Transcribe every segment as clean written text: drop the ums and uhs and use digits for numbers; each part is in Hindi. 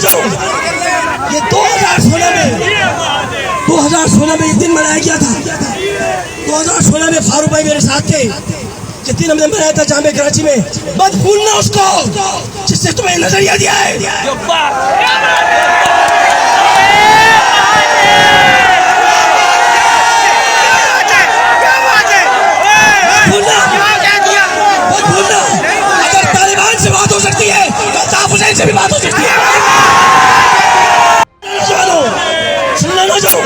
जाऊं, ये 2016 में एक दिन मनाया गया था। 2016 में फारूक भाई मेरे साथ थे, जिस दिन हमने मनाया था जामे कराची में। मत भूलना उसको जिससे तुम्हें नजरिया दिया है। अगर तालिबान से बात हो सकती है तो साफ हुसैन से भी बात हो सकती है। सुनना ना चाहूं,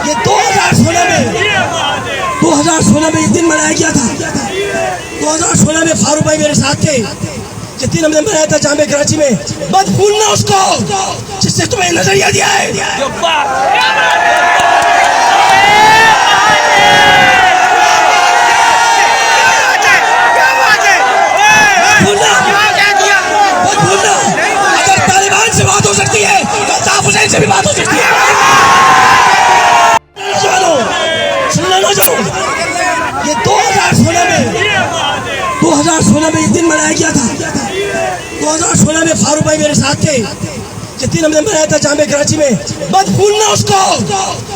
ये 2016 में एक दिन मनाया गया था। 2016 में फारूक भाई मेरे साथ थे, जिस दिन हमने मनाया था जामे कराची में। मत भूलना उसको जिससे तुम्हें नजरिया दिया है। अगर तालिबान से बात हो सकती है तो साफ हुसैन से भी बात हो सकती है। सुनना ना चाहूं, ये 2016 में एक दिन मनाया गया था। 2016 में फारूक भाई मेरे साथ थे, जिस दिन हमने मनाया था जामे कराची में। मत भूलना उसको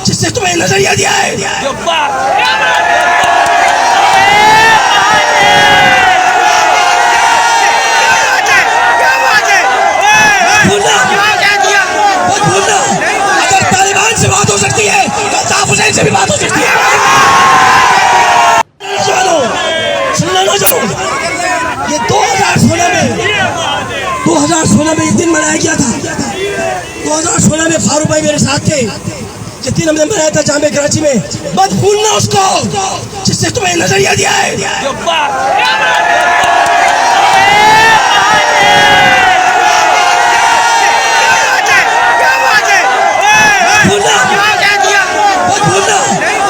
जिससे तुम्हें नजरिया दिया है। अगर तालिबान से बात हो सकती है तो साफ हुसैन से भी बात हो सकती है। सुनना ना चाहूं, ये 2016 में एक दिन मनाया गया था। 2016 में फारूक भाई मेरे साथ थे, जिस दिन हमने मनाया था जामे कराची में। मत भूलना उसको जिससे तुम्हें नजरिया दिया है।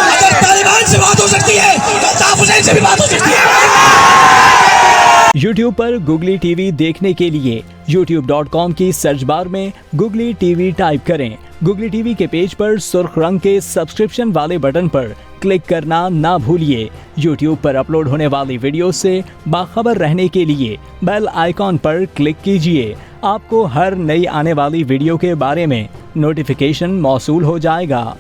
अगर तालिबान से बात हो सकती है तो साफ हुसैन से भी बात हो सकती है। YouTube पर गुगली टीवी देखने के लिए youtube.com की सर्च बार में गुगली टीवी टाइप करें। गुगली टीवी के पेज पर सुर्ख रंग के सब्सक्रिप्शन वाले बटन पर क्लिक करना ना भूलिए। YouTube पर अपलोड होने वाली वीडियो से बाखबर रहने के लिए बेल आइकॉन पर क्लिक कीजिए। आपको हर नई आने वाली वीडियो के बारे में नोटिफिकेशन मौसूल हो जाएगा।